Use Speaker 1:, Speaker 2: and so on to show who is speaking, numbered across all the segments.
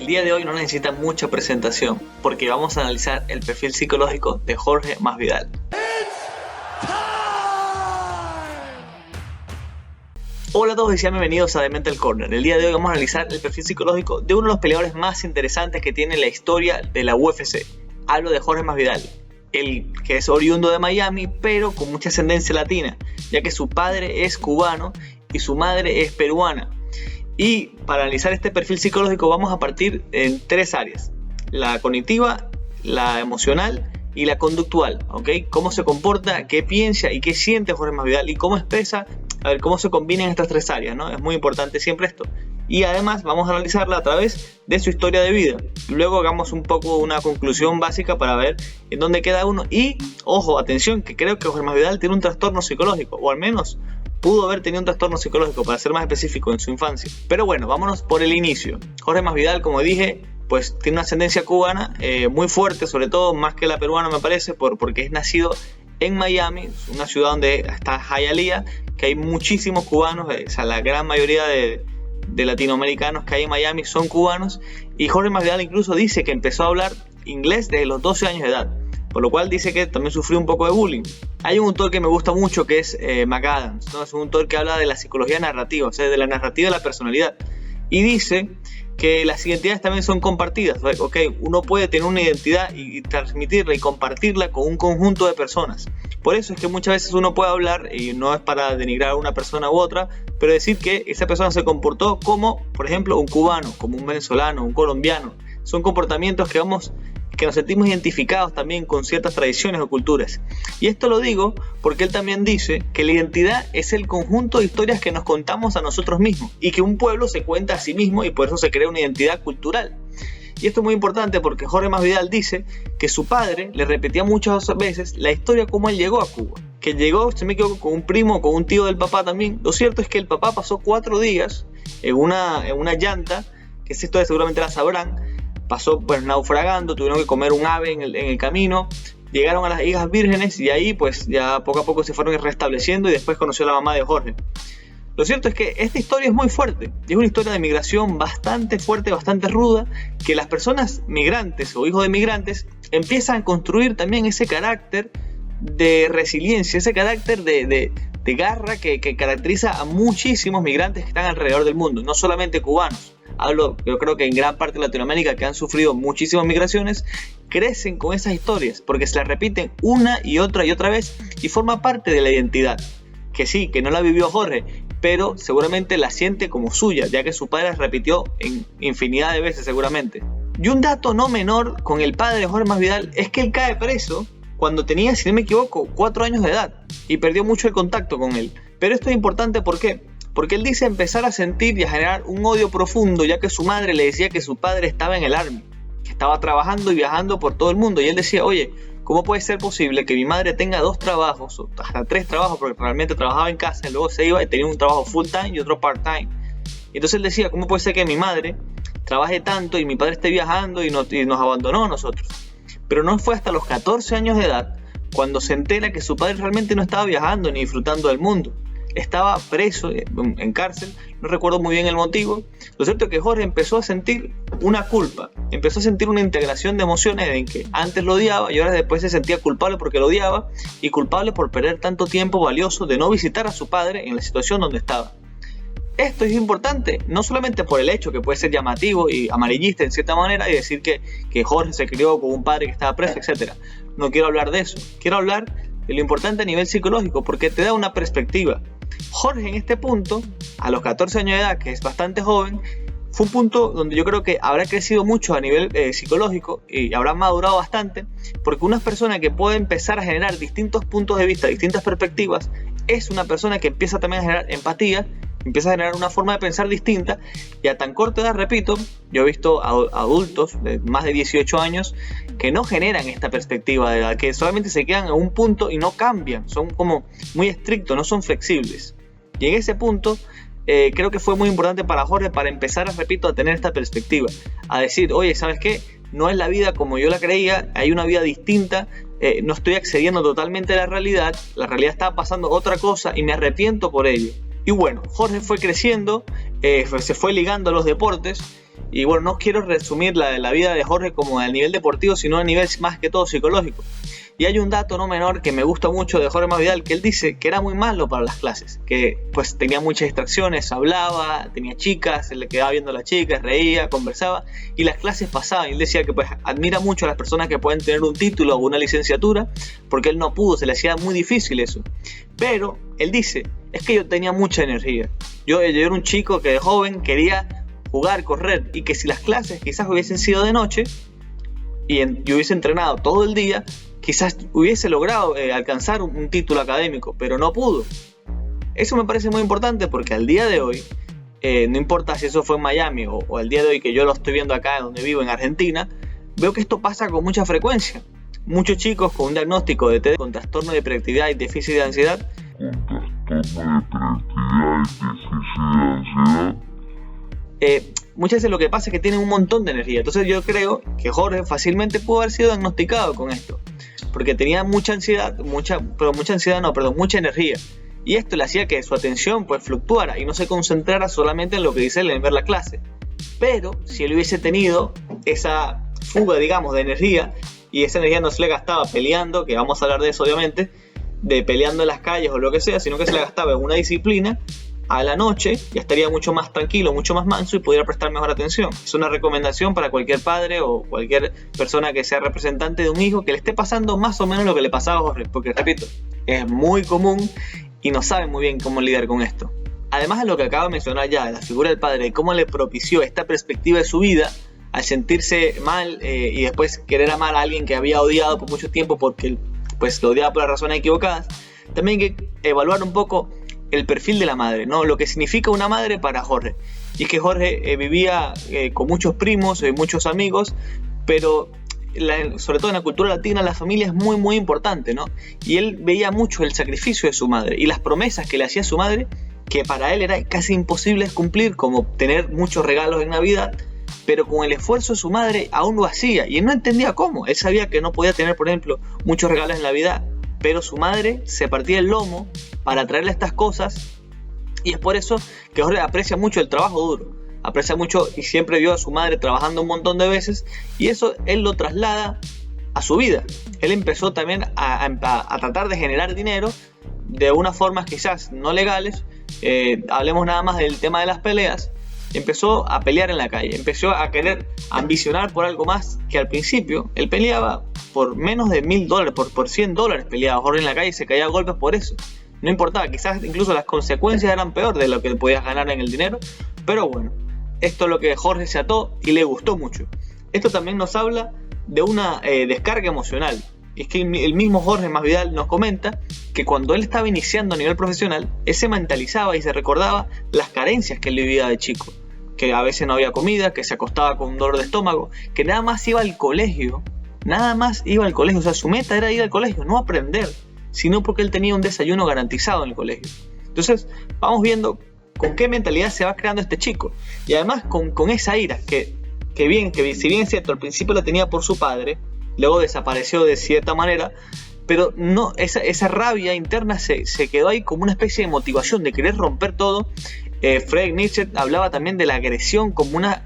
Speaker 1: El día de hoy no necesita mucha presentación porque vamos a analizar el perfil psicológico de Jorge Masvidal. Hola a todos y sean bienvenidos a The Mental Corner. El día de hoy vamos a analizar el perfil psicológico de uno de los peleadores más interesantes que tiene la historia de la UFC. Hablo de Jorge Masvidal, el que es oriundo de Miami pero con mucha ascendencia latina, ya que su padre es cubano y su madre es peruana. Y para analizar este perfil psicológico vamos a partir en tres áreas: la cognitiva, la emocional y la conductual, ¿ok? Cómo se comporta, qué piensa y qué siente Jorge Masvidal y cómo expresa, a ver cómo se combinan estas tres áreas, ¿no? Es muy importante siempre esto. Y además vamos a analizarla a través de su historia de vida. Luego hagamos un poco una conclusión básica para ver en dónde queda uno. Y, ojo, atención, que creo que Jorge Masvidal tiene un trastorno psicológico, o al menos pudo haber tenido un trastorno psicológico, para ser más específico, en su infancia. Pero bueno, vámonos por el inicio. Jorge Masvidal, como dije, pues tiene una ascendencia cubana muy fuerte, sobre todo más que la peruana me parece, porque es nacido en Miami, una ciudad donde está Hialeah, que hay muchísimos cubanos, o sea, la gran mayoría de latinoamericanos que hay en Miami son cubanos, y Jorge Masvidal incluso dice que empezó a hablar inglés desde los 12 años de edad, por lo cual dice que también sufrió un poco de bullying. Hay un autor que me gusta mucho que es McAdams, ¿no? Es un autor que habla de la psicología narrativa, o sea, de la narrativa de la personalidad, y dice que las identidades también son compartidas. Ok, uno puede tener una identidad y transmitirla y compartirla con un conjunto de personas. Por eso es que muchas veces uno puede hablar, y no es para denigrar a una persona u otra, pero decir que esa persona se comportó como, por ejemplo, un cubano, como un venezolano, un colombiano. Son comportamientos que nos sentimos identificados también con ciertas tradiciones o culturas. Y esto lo digo porque él también dice que la identidad es el conjunto de historias que nos contamos a nosotros mismos, y que un pueblo se cuenta a sí mismo y por eso se crea una identidad cultural. Y esto es muy importante porque Jorge Masvidal dice que su padre le repetía muchas veces la historia cómo él llegó a Cuba. Que llegó, se me equivoco, con un primo, con un tío del papá también. Lo cierto es que el papá pasó 4 días en una llanta, que esa historia seguramente la sabrán. Pasó pues naufragando, tuvieron que comer un ave en el camino, llegaron a las Islas Vírgenes y ahí pues ya poco a poco se fueron restableciendo, y después conoció a la mamá de Jorge. Lo cierto es que esta historia es muy fuerte, es una historia de migración bastante fuerte, bastante ruda, que las personas migrantes o hijos de migrantes empiezan a construir también ese carácter de resiliencia, ese carácter de garra que caracteriza a muchísimos migrantes que están alrededor del mundo, no solamente cubanos. Yo creo que en gran parte de Latinoamérica, que han sufrido muchísimas migraciones, crecen con esas historias porque se las repiten una y otra vez, y forma parte de la identidad. Que sí, que no la vivió Jorge, pero seguramente la siente como suya, ya que su padre la repitió en infinidad de veces seguramente. Y un dato no menor con el padre de Jorge Masvidal es que él cae preso cuando tenía, si no me equivoco, 4 años de edad, y perdió mucho el contacto con él. Pero esto es importante, ¿por qué? Porque él dice empezar a sentir y a generar un odio profundo, ya que su madre le decía que su padre estaba en el Army, que estaba trabajando y viajando por todo el mundo, y él decía, oye, ¿cómo puede ser posible que mi madre tenga 2 trabajos, o hasta 3 trabajos, porque realmente trabajaba en casa y luego se iba y tenía un trabajo full time y otro part time? Y entonces él decía, ¿cómo puede ser que mi madre trabaje tanto y mi padre esté viajando y nos abandonó a nosotros? Pero no fue hasta los 14 años de edad cuando se entera que su padre realmente no estaba viajando ni disfrutando del mundo. Estaba preso en cárcel, no recuerdo muy bien el motivo. Lo cierto es que Jorge empezó a sentir una culpa, empezó a sentir una integración de emociones en que antes lo odiaba y ahora después se sentía culpable porque lo odiaba, y culpable por perder tanto tiempo valioso de no visitar a su padre en la situación donde estaba. Esto es importante, no solamente por el hecho que puede ser llamativo y amarillista en cierta manera, y decir que Jorge se crió con un padre que estaba preso, etc. No quiero hablar de eso, quiero hablar de lo importante a nivel psicológico, porque te da una perspectiva. Jorge en este punto, a los 14 años de edad, que es bastante joven, fue un punto donde yo creo que habrá crecido mucho a nivel psicológico y habrá madurado bastante, porque una persona que puede empezar a generar distintos puntos de vista, distintas perspectivas, es una persona que empieza también a generar empatía, empieza a generar una forma de pensar distinta, y a tan corta edad, repito, yo he visto adultos de más de 18 años que no generan esta perspectiva de edad, que solamente se quedan en un punto y no cambian, son como muy estrictos, no son flexibles. Y en ese punto creo que fue muy importante para Jorge para empezar, repito, a tener esta perspectiva, a decir, oye, ¿sabes qué? No es la vida como yo la creía, hay una vida distinta, no estoy accediendo totalmente a la realidad está pasando otra cosa y me arrepiento por ello. Y bueno, Jorge fue creciendo, se fue ligando a los deportes, Y bueno, no quiero resumir la vida de Jorge como a nivel deportivo, sino a nivel más que todo psicológico. Y hay un dato no menor que me gusta mucho de Jorge Masvidal, que él dice que era muy malo para las clases, que pues tenía muchas distracciones, hablaba, tenía chicas, se le quedaba viendo a las chicas, reía, conversaba, y las clases pasaban. Y él decía que pues admira mucho a las personas que pueden tener un título o una licenciatura, porque él no pudo, se le hacía muy difícil eso. Pero él dice, es que yo tenía mucha energía. Yo era un chico que de joven quería jugar, correr, y que si las clases quizás hubiesen sido de noche y yo hubiese entrenado todo el día, quizás hubiese logrado alcanzar un título académico, pero no pudo. Eso me parece muy importante porque al día de hoy, no importa si eso fue en Miami o al día de hoy que yo lo estoy viendo acá donde vivo en Argentina, veo que esto pasa con mucha frecuencia. Muchos chicos con un diagnóstico de TDAH, con trastorno de hiperactividad y déficit de ansiedad, muchas veces lo que pasa es que tienen un montón de energía. Entonces yo creo que Jorge fácilmente pudo haber sido diagnosticado con esto, porque tenía mucha ansiedad, mucha energía, y esto le hacía que su atención pues fluctuara y no se concentrara solamente en lo que dice él, en ver la clase. Pero si él hubiese tenido esa fuga, digamos, de energía, y esa energía no se le gastaba peleando, que vamos a hablar de eso obviamente, de peleando en las calles o lo que sea, sino que se le gastaba en una disciplina, a la noche ya estaría mucho más tranquilo, mucho más manso y pudiera prestar mejor atención. Es una recomendación para cualquier padre o cualquier persona que sea representante de un hijo que le esté pasando más o menos lo que le pasaba a Jorge, porque repito, es muy común y no saben muy bien cómo lidiar con esto. Además de lo que acabo de mencionar ya, de la figura del padre, de cómo le propició esta perspectiva de su vida al sentirse mal y después querer amar a alguien que había odiado por mucho tiempo porque pues lo odiaba por las razones equivocadas, también hay que evaluar un poco el perfil de la madre, ¿no? Lo que significa una madre para Jorge. Y es que Jorge vivía con muchos primos, muchos amigos, pero sobre todo en la cultura latina la familia es muy muy importante, ¿no? Y él veía mucho el sacrificio de su madre y las promesas que le hacía su madre, que para él era casi imposible cumplir, como tener muchos regalos en Navidad, pero con el esfuerzo de su madre aún lo hacía y él no entendía cómo. Él sabía que no podía tener, por ejemplo, muchos regalos en Navidad, pero su madre se partía el lomo para traerle estas cosas, y es por eso que Jorge aprecia mucho el trabajo duro, aprecia mucho y siempre vio a su madre trabajando un montón de veces, y eso él lo traslada a su vida. Él empezó también a tratar de generar dinero de unas formas quizás no legales. Hablemos nada más del tema de las peleas. Empezó a pelear en la calle, empezó a querer ambicionar por algo más, que al principio él peleaba por menos de $1,000, por $100 peleaba Jorge en la calle y se caía a golpes por eso. No importaba, quizás incluso las consecuencias eran peor de lo que podías ganar en el dinero, pero bueno, esto es lo que Jorge se ató y le gustó mucho. Esto también nos habla de una descarga emocional. Y es que el mismo Jorge Masvidal nos comenta que cuando él estaba iniciando a nivel profesional, él se mentalizaba y se recordaba las carencias que él vivía de chico, que a veces no había comida, que se acostaba con un dolor de estómago, que nada más iba al colegio, o sea, su meta era ir al colegio, no aprender, sino porque él tenía un desayuno garantizado en el colegio. Entonces vamos viendo con qué mentalidad se va creando este chico, y además con esa ira que si bien es cierto, al principio la tenía por su padre, luego desapareció de cierta manera, pero no, esa rabia interna se quedó ahí como una especie de motivación de querer romper todo. Friedrich Nietzsche hablaba también de la agresión como una,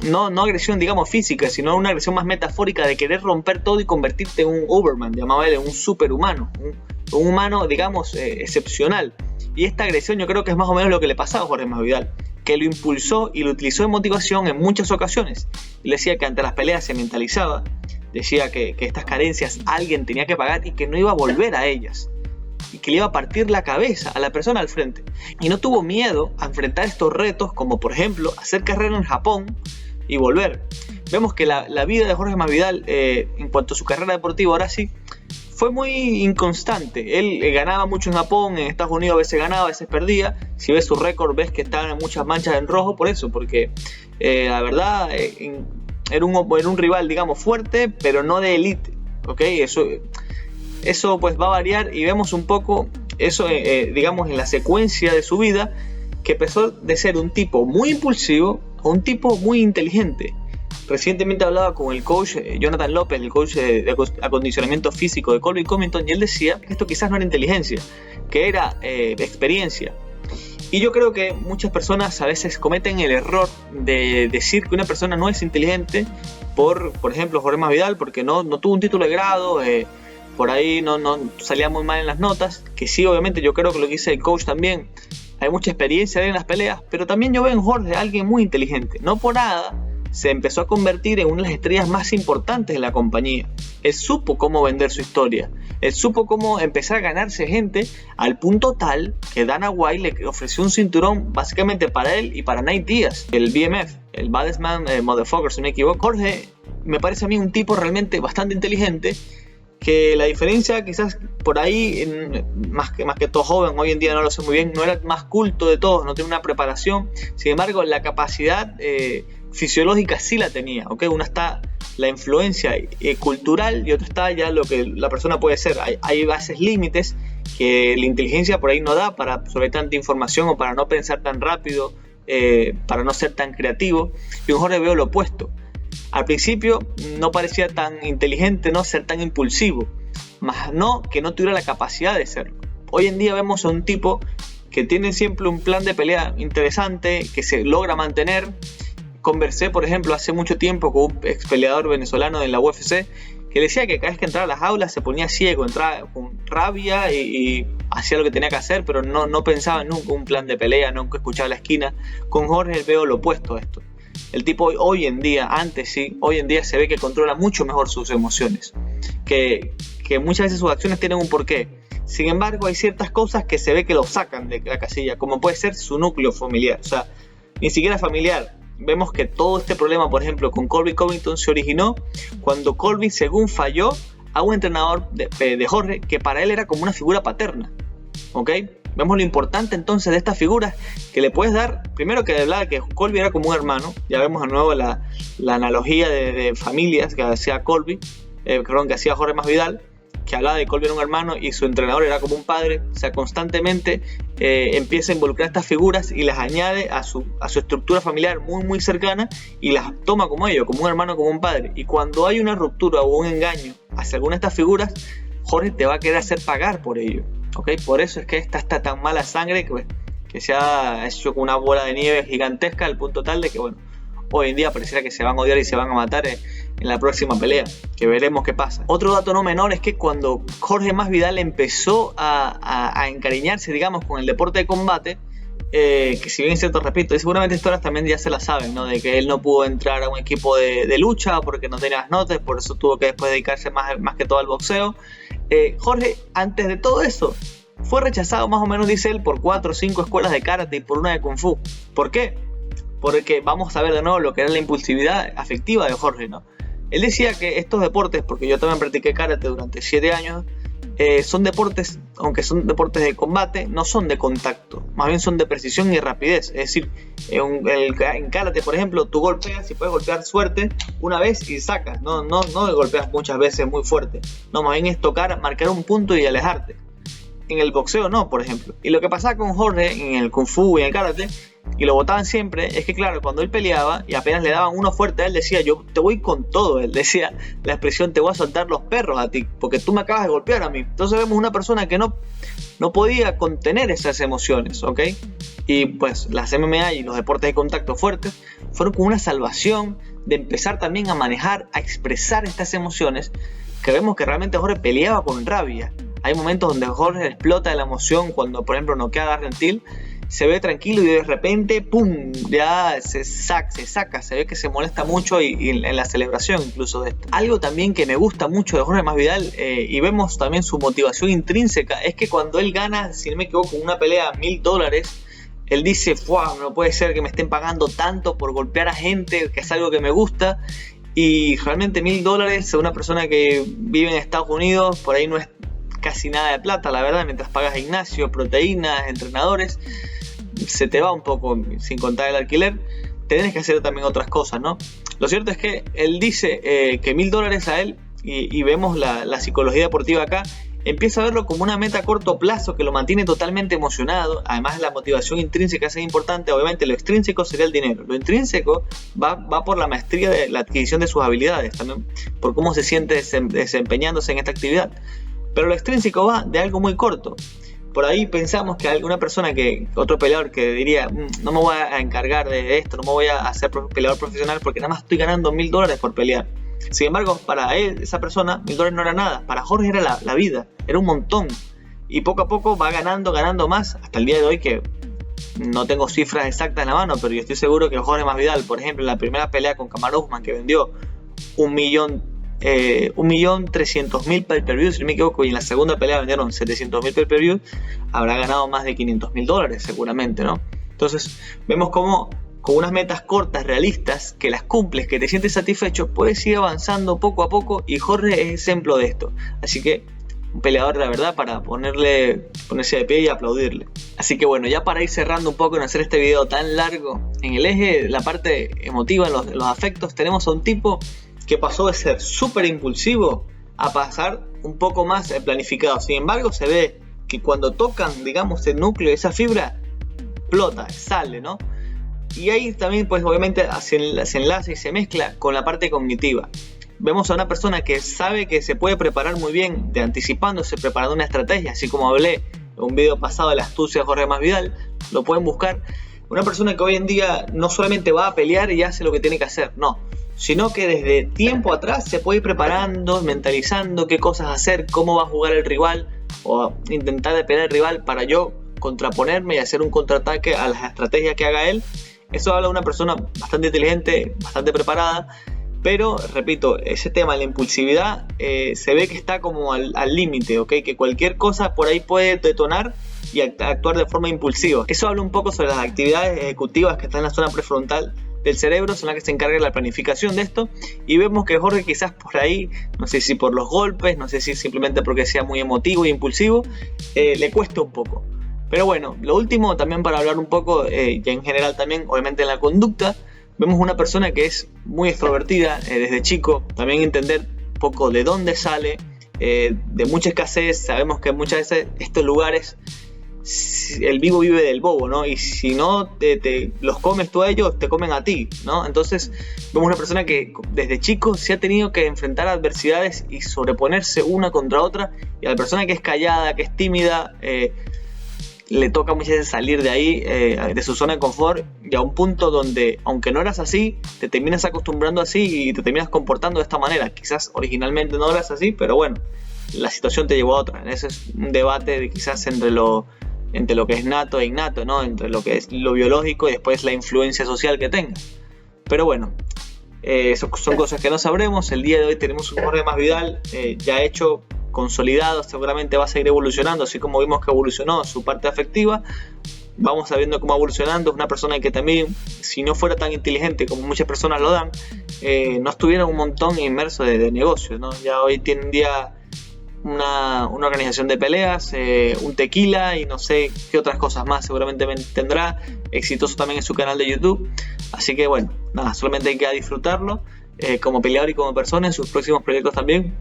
Speaker 1: no agresión digamos física, sino una agresión más metafórica de querer romper todo y convertirte en un Uberman, llamaba él, en un superhumano, un humano digamos excepcional. Y esta agresión yo creo que es más o menos lo que le pasaba a Jorge Masvidal, que lo impulsó y lo utilizó de motivación en muchas ocasiones. Él decía que ante las peleas se mentalizaba, decía que estas carencias alguien tenía que pagar y que no iba a volver a ellas, y que le iba a partir la cabeza a la persona al frente. Y no tuvo miedo a enfrentar estos retos, como por ejemplo hacer carrera en Japón y volver. Vemos que la vida de Jorge Masvidal en cuanto a su carrera deportiva ahora sí fue muy inconstante. Él ganaba mucho en Japón, en Estados Unidos a veces ganaba, a veces perdía. Si ves su récord ves que estaban en muchas manchas en rojo por eso, porque la verdad era un rival digamos fuerte, pero no de élite, ¿okay? Eso pues va a variar, y vemos un poco eso digamos en la secuencia de su vida, que empezó de ser un tipo muy impulsivo a un tipo muy inteligente. Recientemente hablaba con el coach Jonathan López, el coach de acondicionamiento físico de Colby Covington, y él decía que esto quizás no era inteligencia, que era experiencia. Y yo creo que muchas personas a veces cometen el error de decir que una persona no es inteligente por ejemplo, Jorge Masvidal, porque no tuvo un título de grado, por ahí no salía muy mal en las notas, que sí, obviamente yo creo que lo que dice el coach también, hay mucha experiencia en las peleas, pero también yo veo en Jorge a alguien muy inteligente. No por nada se empezó a convertir en una de las estrellas más importantes de la compañía. Él supo cómo vender su historia, él supo cómo empezar a ganarse gente al punto tal que Dana White le ofreció un cinturón básicamente para él y para Nate Diaz, el BMF, el Baddest Man Motherfucker, si no me equivoco. Jorge me parece a mí un tipo realmente bastante inteligente, que la diferencia quizás por ahí, más que todo joven, hoy en día no lo sé muy bien, no era el más culto de todos, no tiene una preparación, sin embargo la capacidad fisiológica sí la tenía, ¿okay? Una está la influencia cultural y otra está ya lo que la persona puede ser. Hay bases límites que la inteligencia por ahí no da para absorber tanta información o para no pensar tan rápido, para no ser tan creativo, y un Jorge veo lo opuesto. Al principio no parecía tan inteligente, no ser tan impulsivo, más no que no tuviera la capacidad de serlo. Hoy en día vemos a un tipo que tiene siempre un plan de pelea interesante, que se logra mantener. Conversé, por ejemplo, hace mucho tiempo con un ex peleador venezolano en la UFC que decía que cada vez que entraba a las aulas se ponía ciego, entraba con rabia y hacía lo que tenía que hacer, pero no pensaba nunca un plan de pelea, nunca escuchaba la esquina. Con Jorge veo lo opuesto a esto. El tipo hoy en día, antes sí, hoy en día se ve que controla mucho mejor sus emociones, que muchas veces sus acciones tienen un porqué. Sin embargo, hay ciertas cosas que se ve que lo sacan de la casilla, como puede ser su núcleo familiar, o sea, ni siquiera familiar. Vemos que todo este problema, por ejemplo, con Colby Covington se originó cuando Colby, según falló a un entrenador de Jorge, que para él era como una figura paterna, ¿ok? Vemos lo importante entonces de estas figuras que le puedes dar, primero que hablar que Colby era como un hermano, ya vemos de nuevo la analogía de familias que hacía Colby, que hacía Jorge Masvidal, que hablaba de Colby era un hermano y su entrenador era como un padre. O sea, constantemente empieza a involucrar estas figuras y las añade a su estructura familiar muy cercana y las toma como ellos, como un hermano, como un padre. Y cuando hay una ruptura o un engaño hacia alguna de estas figuras, Jorge te va a querer hacer pagar por ello, ¿okay? Por eso es que esta tan mala sangre que se ha hecho con una bola de nieve gigantesca al punto tal de que, bueno, hoy en día pareciera que se van a odiar y se van a matar en la próxima pelea, que veremos qué pasa. Otro dato no menor es que cuando Jorge Masvidal empezó a encariñarse, digamos, con el deporte de combate, que si bien es cierto, repito, y seguramente historias también ya se las saben, ¿no? De que él no pudo entrar a un equipo de lucha porque no tenía las notas, por eso tuvo que después dedicarse más que todo al boxeo. Jorge, antes de todo eso, fue rechazado más o menos, dice él, por 4 o 5 escuelas de karate y por una de kung fu. ¿Por qué? Porque vamos a ver de nuevo lo que era la impulsividad afectiva de Jorge, ¿no? Él decía que estos deportes, porque yo también practiqué karate durante 7 años, son deportes, aunque son deportes de combate, no son de contacto, más bien son de precisión y rapidez. Es decir, en karate, por ejemplo, tú golpeas y puedes golpear suerte una vez y sacas, no golpeas muchas veces muy fuerte, no, más bien es tocar, marcar un punto y alejarte. En el boxeo no, por ejemplo. Y lo que pasaba con Jorge en el kung fu y en el karate, y lo botaban siempre, es que claro, cuando él peleaba y apenas le daban uno fuerte a él, decía, yo te voy con todo. Él decía la expresión, te voy a soltar los perros a ti, porque tú me acabas de golpear a mí. Entonces vemos una persona que no podía contener esas emociones, ¿ok? Y pues las MMA y los deportes de contacto fuertes fueron como una salvación de empezar también a manejar, a expresar estas emociones, que vemos que realmente Jorge peleaba con rabia. Hay momentos donde Jorge explota de la emoción cuando, por ejemplo, noquea a Darren Till, se ve tranquilo y de repente, ¡pum!, ya se saca, se ve que se molesta mucho y en la celebración incluso de esto. Algo también que me gusta mucho de Jorge Masvidal, y vemos también su motivación intrínseca, es que cuando él gana, si no me equivoco, una pelea $1,000, él dice, ¡wow!, no puede ser que me estén pagando tanto por golpear a gente, que es algo que me gusta. Y realmente $1,000 a una persona que vive en Estados Unidos, por ahí no es casi nada de plata, la verdad, mientras pagas gimnasio, proteínas, entrenadores, se te va un poco, sin contar el alquiler, tenés que hacer también otras cosas, ¿no? Lo cierto es que él dice que $1,000 a él, y vemos la psicología deportiva acá, empieza a verlo como una meta a corto plazo que lo mantiene totalmente emocionado. Además, la motivación intrínseca es importante. Obviamente lo extrínseco sería el dinero, lo intrínseco va por la maestría de la adquisición de sus habilidades, también por cómo se siente desempeñándose en esta actividad. Pero lo extrínseco va de algo muy corto. por ahí pensamos que alguna persona, otro peleador que diría, no me voy a encargar de esto, no me voy a hacer peleador profesional porque nada más estoy ganando $1000 por pelear. Sin embargo, para él, esa persona, $1000 no era nada. Para Jorge era la vida, era un montón. Y poco a poco va ganando más, hasta el día de hoy, que no tengo cifras exactas en la mano, pero yo estoy seguro que Jorge Masvidal, por ejemplo, en la primera pelea con Kamaru Usman, que vendió 1.300.000 pay-per-views, si no me equivoco, y en la segunda pelea vendieron 700.000 pay-per-views, habrá ganado más de $500.000 seguramente, ¿no? Entonces vemos cómo con unas metas cortas, realistas, que las cumples, que te sientes satisfecho, puedes ir avanzando poco a poco, y Jorge es ejemplo de esto. Así que un peleador, la verdad, para ponerse de pie y aplaudirle. Así que bueno, ya para ir cerrando un poco en hacer este video tan largo, en el eje, la parte emotiva, los afectos, tenemos a un tipo que pasó de ser súper impulsivo a pasar un poco más planificado. Sin embargo, se ve que cuando tocan, digamos, el núcleo, esa fibra, explota, sale, ¿no? Y ahí también, pues obviamente, se enlaza y se mezcla con la parte cognitiva. Vemos a una persona que sabe que se puede preparar muy bien, anticipándose, preparando una estrategia, así como hablé en un video pasado de la astucia de Jorge Masvidal, lo pueden buscar. Una persona que hoy en día no solamente va a pelear y hace lo que tiene que hacer, no, sino que desde tiempo atrás se puede ir preparando, mentalizando qué cosas hacer, cómo va a jugar el rival, o intentar detener al rival para yo contraponerme y hacer un contraataque a las estrategias que haga él. Eso habla de una persona bastante inteligente, bastante preparada. Pero, repito, ese tema de la impulsividad se ve que está como al límite, ¿ok? Que cualquier cosa por ahí puede detonar y actuar de forma impulsiva. Eso habla un poco sobre las actividades ejecutivas que están en la zona prefrontal del cerebro, son las que se encargan de la planificación de esto. Y vemos que Jorge quizás por ahí, no sé si por los golpes, no sé si simplemente porque sea muy emotivo e impulsivo, le cuesta un poco. Pero bueno, lo último también para hablar un poco, ya en general también, obviamente en la conducta, vemos una persona que es muy extrovertida desde chico, también entender un poco de dónde sale, de mucha escasez. Sabemos que muchas veces estos lugares, el vivo vive del bobo, ¿no? Y si no te los comes tú a ellos, te comen a ti, ¿no? Entonces vemos una persona que desde chico se ha tenido que enfrentar a adversidades y sobreponerse una contra otra, y a la persona que es callada, que es tímida, le toca muchas veces salir de ahí, de su zona de confort, y a un punto donde, aunque no eras así, te terminas acostumbrando así y te terminas comportando de esta manera. Quizás originalmente no eras así, pero bueno, la situación te llevó a otra. Ese es un debate de quizás entre lo que es nato e innato, ¿no? Entre lo que es lo biológico y después la influencia social que tenga. Pero bueno, son cosas que no sabremos. El día de hoy tenemos un Jorge Masvidal ya hecho, consolidado, seguramente va a seguir evolucionando, así como vimos que evolucionó su parte afectiva. Vamos sabiendo cómo va evolucionando. Es una persona que también, si no fuera tan inteligente como muchas personas lo dan, no estuviera un montón inmerso de negocios, ¿no? Ya hoy tiene un día una organización de peleas, un tequila y no sé qué otras cosas más seguramente tendrá. Exitoso también en su canal de YouTube. Así que bueno, nada, solamente hay que disfrutarlo como peleador y como persona en sus próximos proyectos también.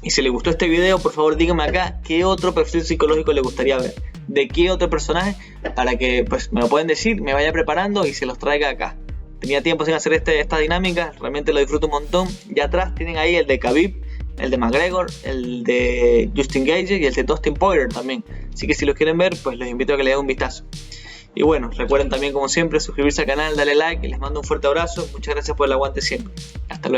Speaker 1: Y si les gustó este video, por favor díganme acá qué otro perfil psicológico les gustaría ver, de qué otro personaje, para que pues me lo pueden decir, me vaya preparando y se los traiga acá. Tenía tiempo sin hacer esta dinámica, realmente lo disfruto un montón. Ya atrás tienen ahí el de Khabib, el de McGregor, el de Justin Gaethje y el de Dustin Poirier también. Así que si los quieren ver, pues los invito a que le den un vistazo. Y bueno, recuerden también como siempre suscribirse al canal, darle like y les mando un fuerte abrazo. Muchas gracias por el aguante siempre. Hasta luego.